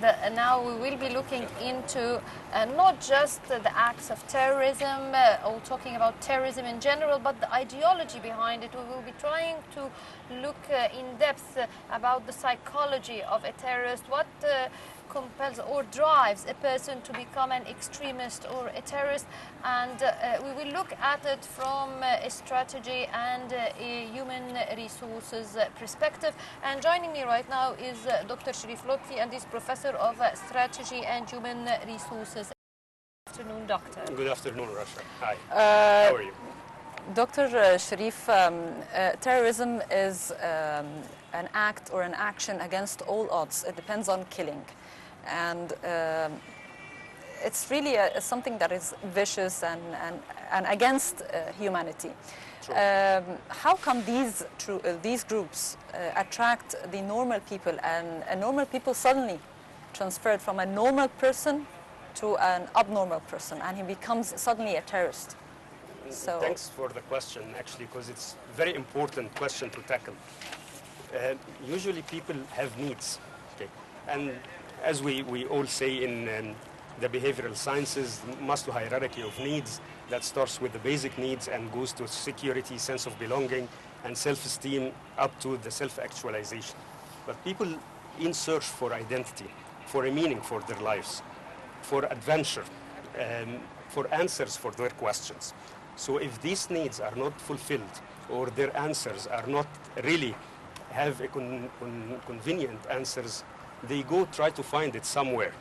And now we will be looking into not just the acts of terrorism or talking about terrorism in general, but the ideology behind it. We will be trying to look in depth about the psychology of a terrorist, what compels or drives a person to become an extremist or a terrorist, and we will look at it from a strategy and a human resources perspective. And joining me right now is Dr. Sherif Lotfy, and he's Professor of Strategy and Human Resources. Good afternoon, Doctor. Good afternoon, Rasha. Hi. How are you? Dr. Sherif, terrorism is an act or an action against all odds. It depends on killing. And it's really something that is vicious and against humanity. How come these groups attract the normal people, and a normal people suddenly transferred from a normal person to an abnormal person, and he becomes suddenly a terrorist? So thanks for the question, actually, because it's a very important question to tackle. Usually people have needs, okay? And as we all say in the behavioral sciences, Maslow hierarchy of needs, that starts with the basic needs and goes to security, sense of belonging, and self-esteem up to the self-actualization. But people in search for identity, for a meaning for their lives, for adventure, for answers for their questions. So if these needs are not fulfilled, or their answers are not really have a convenient answers, they go try to find it somewhere.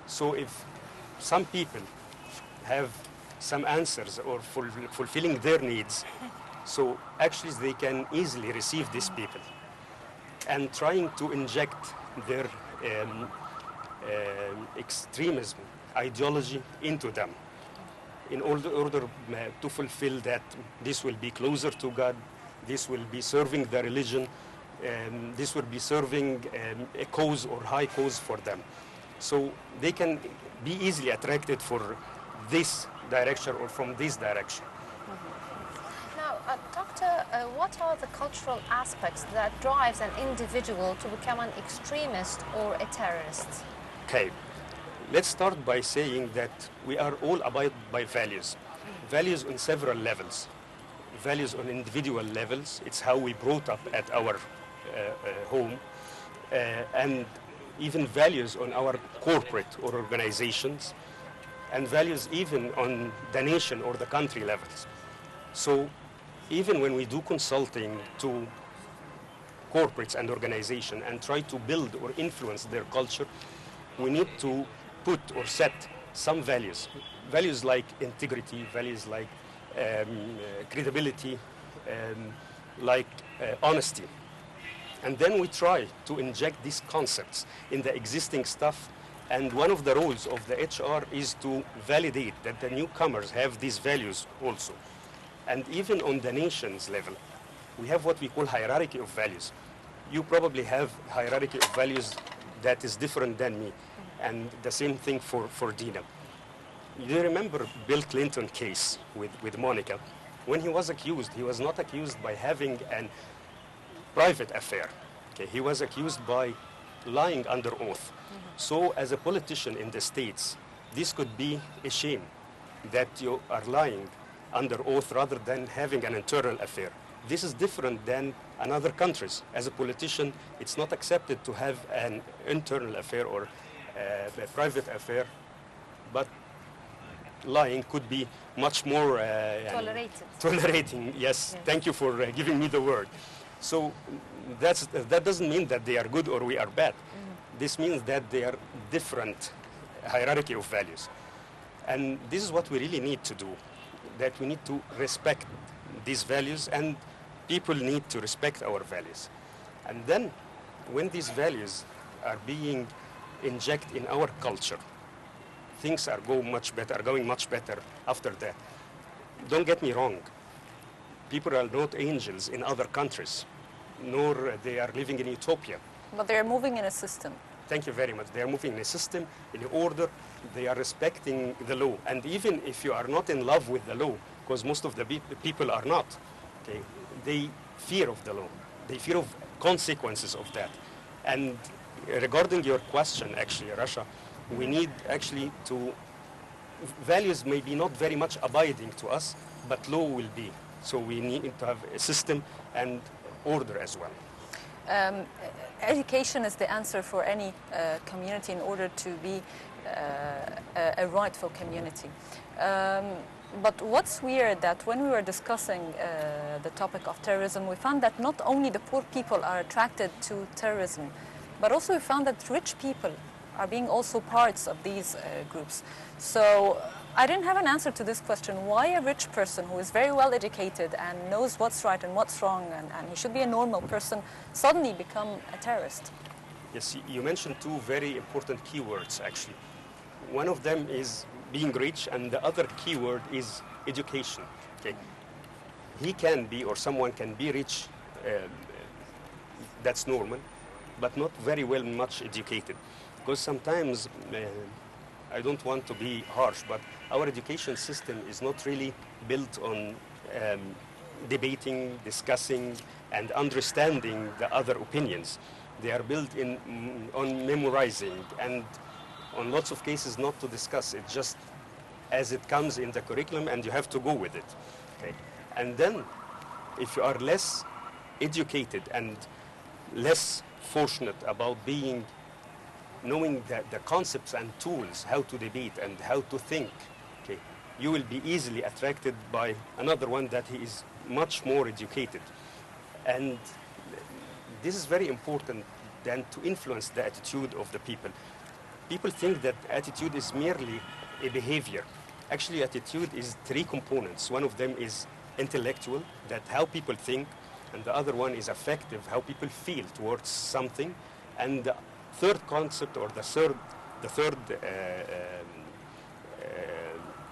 So if some people have some answers or fulfilling their needs, so actually they can easily receive these people and trying to inject their extremism ideology into them in order to fulfill that this will be closer to God, this will be serving the religion, this will be serving a cause or high cause for them. So they can be easily attracted for this direction or from this direction. Now, Doctor, what are the cultural aspects that drives an individual to become an extremist or a terrorist? Okay, let's start by saying that we are all abided by values. Values on several levels. Values on individual levels, it's how we brought up at our home, and even values on our corporate or organizations, and values even on the nation or the country levels. So even when we do consulting to corporates and organizations and try to build or influence their culture, we need to put or set some values. Values like integrity, values like credibility, like honesty. And then we try to inject these concepts in the existing stuff. And one of the roles of the HR is to validate that the newcomers have these values also. And even on the nation's level, we have what we call hierarchy of values. You probably have hierarchy of values that is different than me. And the same thing for Dina. You remember Bill Clinton case with Monica? When he was accused, he was not accused by having a private affair. Okay? He was accused by lying under oath. So as a politician in the States, this could be a shame that you are lying under oath rather than having an internal affair. This is different than in other countries. As a politician, it's not accepted to have an internal affair or a private affair, but lying could be much more tolerating. Yes, thank you for giving me the word. So that doesn't mean that they are good or we are bad. This means that they are different hierarchy of values. And this is what we really need to do, that we need to respect these values, and people need to respect our values. And then when these values are being injected in our culture, things are going much better after that. Don't get me wrong. People are not angels in other countries, nor they are living in utopia. But they're moving in a system. Thank you very much. They are moving in a system, in order. They are respecting the law. And even if you are not in love with the law, because most of the people are not, they fear of the law. They fear of consequences of that. And regarding your question, actually, Rasha, we need actually to, values may be not very much abiding to us, but law will be. So we need to have a system and order as well. Education is the answer for any community in order to be a rightful community. But what's weird that when we were discussing the topic of terrorism, we found that not only the poor people are attracted to terrorism, but also we found that rich people are being also parts of these groups. So I didn't have an answer to this question. Why a rich person who is very well educated and knows what's right and what's wrong, and he should be a normal person, suddenly become a terrorist? Yes, you mentioned two very important keywords, actually. One of them is being rich, and the other keyword is education. Okay, he can be, or someone can be rich, that's normal, but not very well much educated. Because sometimes, I don't want to be harsh, but our education system is not really built on debating, discussing, and understanding the other opinions. They are built on memorizing, and on lots of cases not to discuss it, just as it comes in the curriculum, and you have to go with it. Okay? And then, if you are less educated and less fortunate about knowing the concepts and tools, how to debate and how to think, okay, you will be easily attracted by another one that he is much more educated. And this is very important then to influence the attitude of the people. People think that attitude is merely a behavior. Actually, attitude is three components. One of them is intellectual, that how people think, and the other one is affective, how people feel towards something, and the third concept, or the third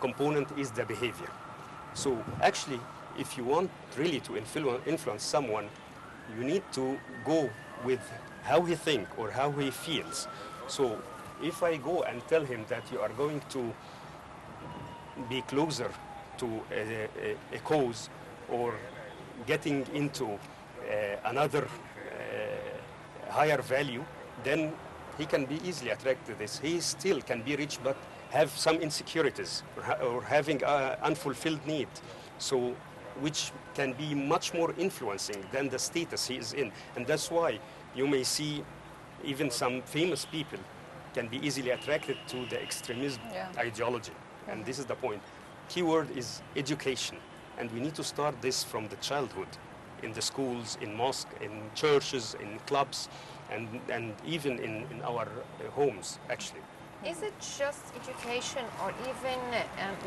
component is the behavior. So actually, if you want really to influence someone, you need to go with how he thinks or how he feels. So if I go and tell him that you are going to be closer to a cause, or getting into another higher value, then he can be easily attracted to this. He still can be rich, but have some insecurities, or having an unfulfilled need, so which can be much more influencing than the status he is in. And that's why you may see even some famous people can be easily attracted to the extremism ideology. And this is the point. Keyword is education. And we need to start this from the childhood, in the schools, in mosques, in churches, in clubs, and even in our homes, actually. Is it just education, or even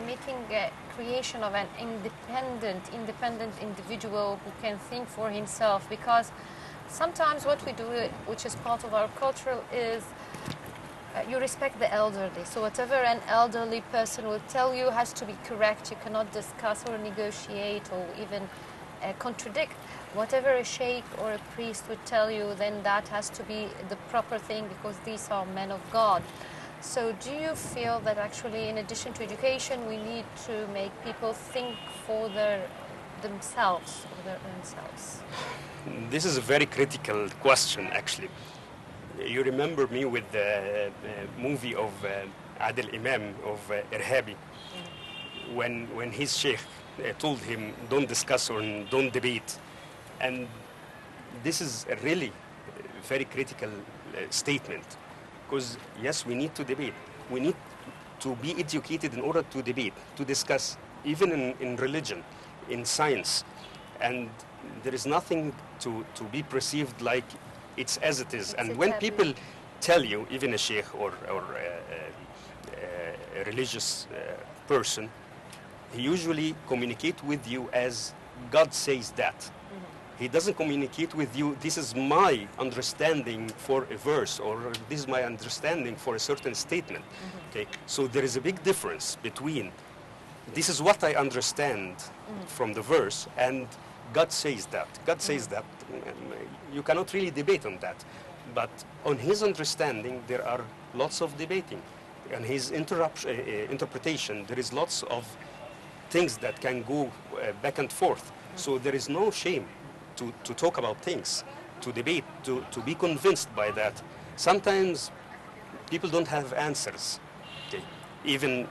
making a creation of an independent individual who can think for himself? Because sometimes what we do, which is part of our culture, is you respect the elderly. So whatever an elderly person will tell you has to be correct. You cannot discuss or negotiate or even contradict. Whatever a sheikh or a priest would tell you, then that has to be the proper thing, because these are men of God. So do you feel that actually, in addition to education, we need to make people think for themselves, or their own selves? This is a very critical question, actually. You remember me with the movie of Adil Imam of Irhabi, when his sheikh told him, don't discuss or don't debate. And this is a really very critical statement, because yes, we need to debate. We need to be educated in order to debate, to discuss, even in religion, in science. And there is nothing to be perceived like it's as it is. And when people tell you, even a sheikh or a religious person, he usually communicates with you as God says that. He doesn't communicate with you, this is my understanding for a verse, or this is my understanding for a certain statement. Okay? So there is a big difference between this is what I understand from the verse, and God says that. God says that. You cannot really debate on that. But on his understanding, there are lots of debating. On his interpretation, there is lots of things that can go back and forth. So there is no shame to talk about things, to debate, to be convinced by that. sometimes people don't have answers. Okay? Even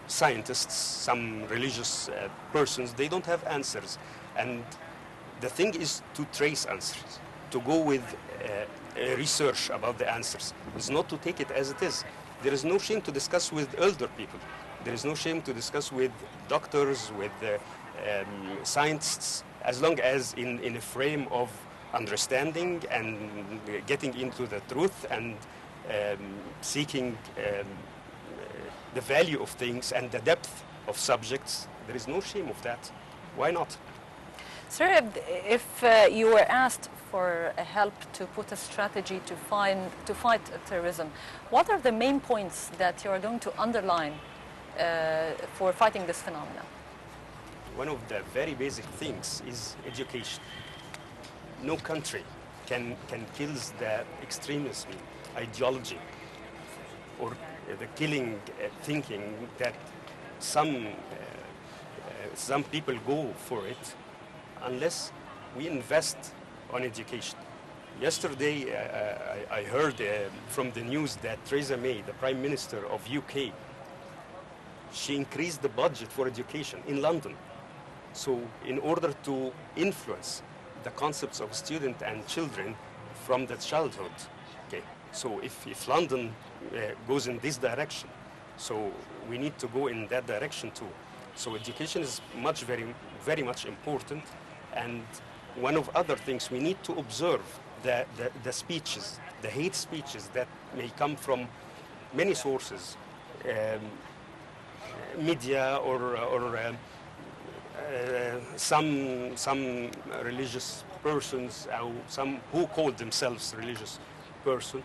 scientists, some religious persons, they don't have answers. And the thing is to trace answers, to go with research about the answers. It's not to take it as it is. There is no shame to discuss with elder people. There is no shame to discuss with doctors, with scientists, as long as in a frame of understanding and getting into the truth and seeking the value of things and the depth of subjects. There is no shame of that. Why not? Sir, if you were asked for help to put a strategy to fight terrorism, what are the main points that you are going to underline for fighting this phenomenon? One of the very basic things is education. No country can kill the extremism ideology or the killing thinking that some people go for it unless we invest on education. Yesterday, I heard from the news that Theresa May, the Prime Minister of UK, she increased the budget for education in London. So in order to influence the concepts of students and children from the childhood. Okay. So if London goes in this direction, so we need to go in that direction too. So education is very much important. And one of other things, we need to observe the speeches, the hate speeches that may come from many sources, media or some religious persons, some who call themselves religious person.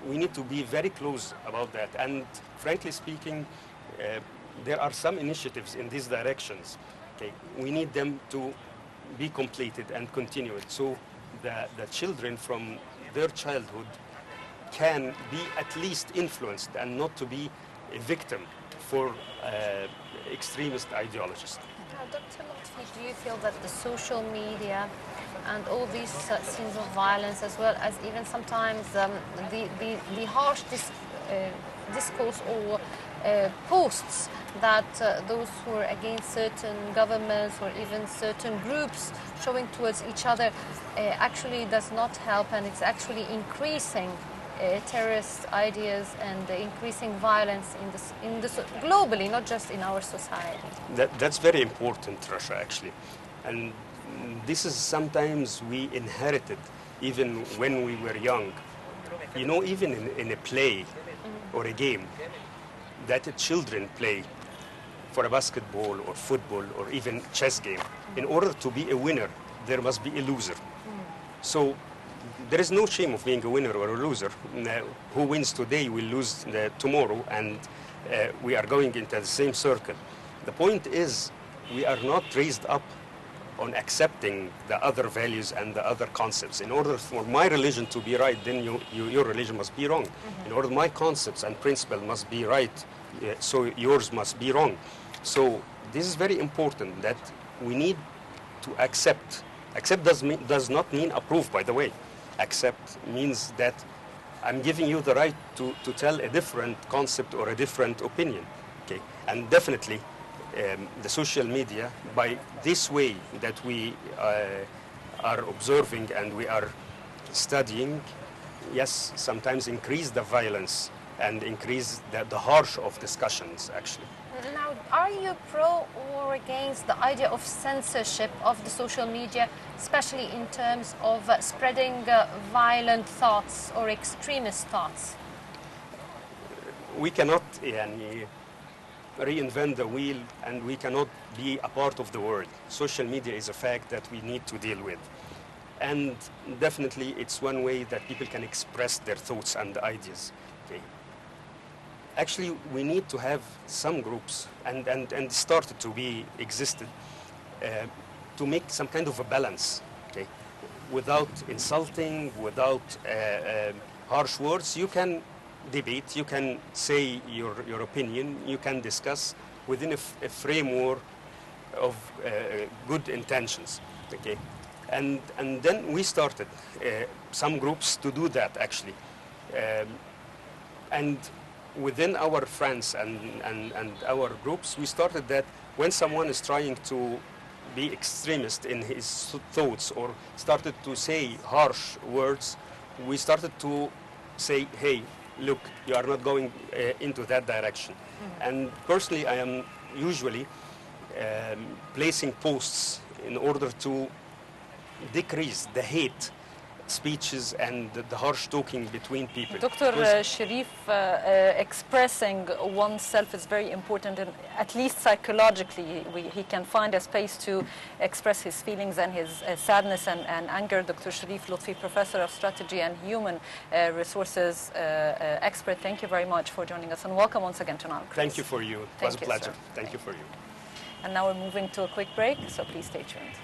We need to be very close about that. And frankly speaking, there are some initiatives in these directions. Okay, we need them to be completed and continued, so the children from their childhood can be at least influenced and not to be a victim for extremist ideologies. Now, Dr. Lotfy, do you feel that the social media and all these scenes of violence, as well as even sometimes the harsh discourse or posts that those who are against certain governments or even certain groups showing towards each other actually does not help, and it's actually increasing terrorist ideas and increasing violence in this globally, not just in our society? That's very important, Russia, actually. And this is sometimes we inherited even when we were young. You know, even in a play or a game that children play for a basketball or football or even chess game, in order to be a winner, there must be a loser. So there is no shame of being a winner or a loser. Who wins today will lose tomorrow, and we are going into the same circle. The point is, we are not raised up on accepting the other values and the other concepts. In order for my religion to be right, then your religion must be wrong. In order my concepts and principles must be right, so yours must be wrong. So this is very important, that we need to accept. Accept does not mean approve, by the way. Accept means that I'm giving you the right to tell a different concept or a different opinion. Okay? And definitely the social media, by this way that we are observing and we are studying, yes, sometimes increase the violence and increase the harsh of discussions, actually. Now, are you pro or against the idea of censorship of the social media, especially in terms of spreading violent thoughts or extremist thoughts? We cannot reinvent the wheel, and we cannot be a part of the world. Social media is a fact that we need to deal with. And definitely it's one way that people can express their thoughts and ideas. Okay. Actually, we need to have some groups, and started to be existed, to make some kind of a balance, okay? Without insulting, without harsh words. You can debate, you can say your opinion, you can discuss within a framework of good intentions, okay? And then we started some groups to do that, actually. And within our friends and our groups, we started that when someone is trying to be extremist in his thoughts or started to say harsh words, we started to say, hey, look, you are not going into that direction. And personally, I am usually placing posts in order to decrease the hate speeches and the harsh talking between people. Dr. Sherif, expressing oneself is very important, and at least psychologically he can find a space to express his feelings and his sadness and anger. Dr. Sherif Lotfy, Professor of Strategy and Human Resources expert, thank you very much for joining us, and welcome once again to Nile Cruise. Thank you for you. It was a pleasure. Thank you for you. And now we're moving to a quick break, so please stay tuned.